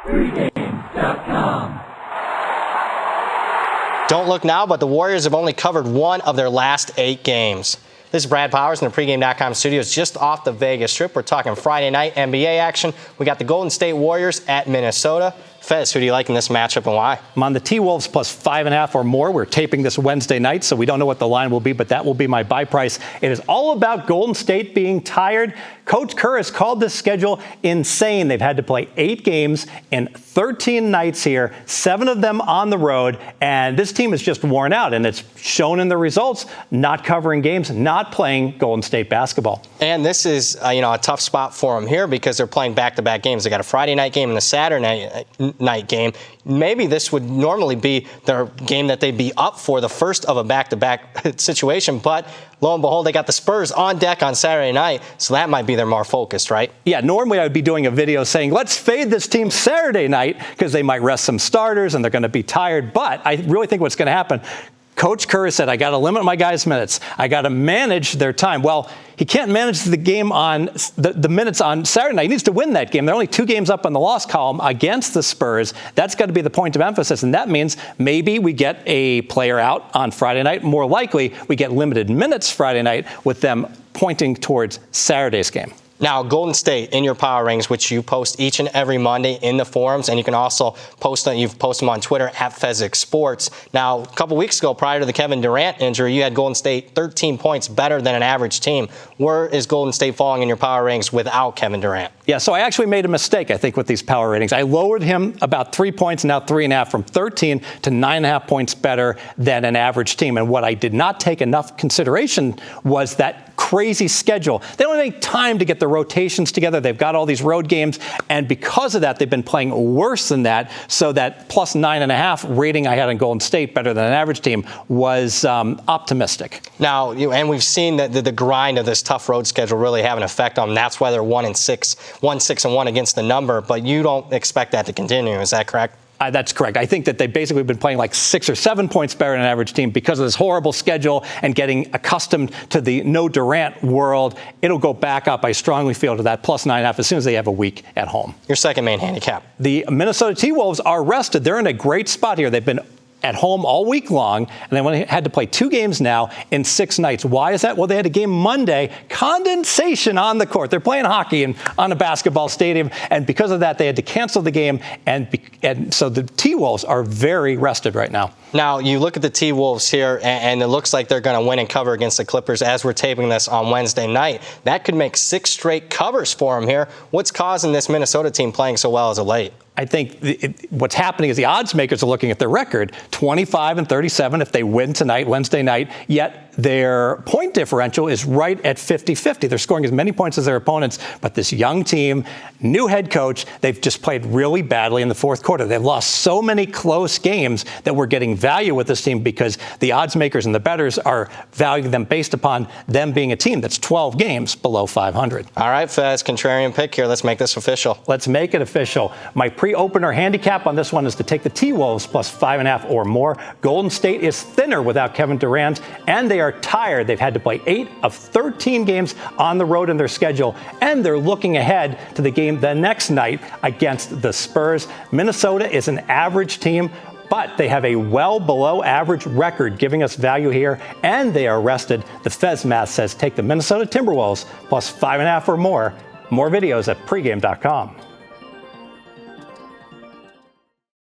Pregame.com. Don't look now, but the Warriors have only covered one of their last 8 games. This is Brad Powers in the Pregame.com studios just off the Vegas Strip. We're talking Friday night NBA action. We got the Golden State Warriors at Minnesota. Fez, who do you like in this matchup and why? I'm on the T-Wolves plus 5.5 or more. We're taping this Wednesday night, so we don't know what the line will be, but that will be my buy price. It is all about Golden State being tired. Coach Kerr has called this schedule insane. They've had to play 8 games in 13 nights here, 7 of them on the road, and this team is just worn out, and it's shown in the results, not covering games, not playing Golden State basketball. And this is a tough spot for them here because they're playing back-to-back games. They got a Friday night game and a Saturday night game. Maybe this would normally be their game that they'd be up for, the first of a back-to-back situation, but lo and behold, they got the Spurs on deck on Saturday night, so that might be their more focused, right? Yeah, normally I would be doing a video saying, let's fade this team Saturday night because they might rest some starters and they're going to be tired, but I really think what's going to happen, Coach Kerr said, I got to limit my guys' minutes. I got to manage their time. Well, he can't manage the game on the minutes on Saturday night. He needs to win that game. They're only 2 games up on the loss column against the Spurs. That's got to be the point of emphasis, and that means maybe we get a player out on Friday night. More likely, we get limited minutes Friday night with them pointing towards Saturday's game. Now, Golden State in your power rankings, which you post each and every Monday in the forums, and you can also post them on Twitter at Fezzik Sports. Now, a couple weeks ago, prior to the Kevin Durant injury, you had Golden State 13 points better than an average team. Where is Golden State falling in your power rankings without Kevin Durant? Yeah, so I actually made a mistake, I think, with these power ratings. I lowered him about 3 points, now 3.5, from 13 to 9.5 points better than an average team. And what I did not take enough consideration was that crazy schedule. They don't have any time to get the rotations together. They've got all these road games, and because of that, they've been playing worse than that. So that plus 9.5 rating I had on Golden State, better than an average team, was optimistic. Now, and we've seen that the grind of this tough road schedule really have an effect on them. That's why they're 1-6-1 against the number. But you don't expect that to continue. Is that correct? That's correct. I think that they've basically been playing like 6 or 7 points better than an average team because of this horrible schedule and getting accustomed to the no Durant world. It'll go back up, I strongly feel, to that plus 9.5 as soon as they have a week at home. Your second main handicap. The Minnesota Timberwolves are rested. They're in a great spot here. They've been at home all week long, and they had to play 2 games now in 6 nights. Why is that? Well, they had a game Monday, condensation on the court. They're playing hockey on a basketball stadium, and because of that, they had to cancel the game, and so the T-Wolves are very rested right now. Now, you look at the T-Wolves here, and it looks like they're going to win and cover against the Clippers as we're taping this on Wednesday night. That could make 6 straight covers for them here. What's causing this Minnesota team playing so well as of late? I think what's happening is the odds makers are looking at their record, 25-37 if they win tonight, Wednesday night, yet their point differential is right at 50-50. They're scoring as many points as their opponents, but this young team, new head coach, they've just played really badly in the fourth quarter. They've lost so many close games that we're getting value with this team because the odds makers and the bettors are valuing them based upon them being a team that's 12 games below 500. All right, Fez, contrarian pick here. Let's make this official. Let's make it official. My pre-opener handicap on this one is to take the T-Wolves plus 5.5 or more. Golden State is thinner without Kevin Durant, and they are tired. They've had to play 8 of 13 games on the road in their schedule, and they're looking ahead to the game the next night against the Spurs. Minnesota is an average team, but they have a well below average record, giving us value here, and they are rested. The Fez math says take the Minnesota Timberwolves plus 5.5 or more. More videos at pregame.com.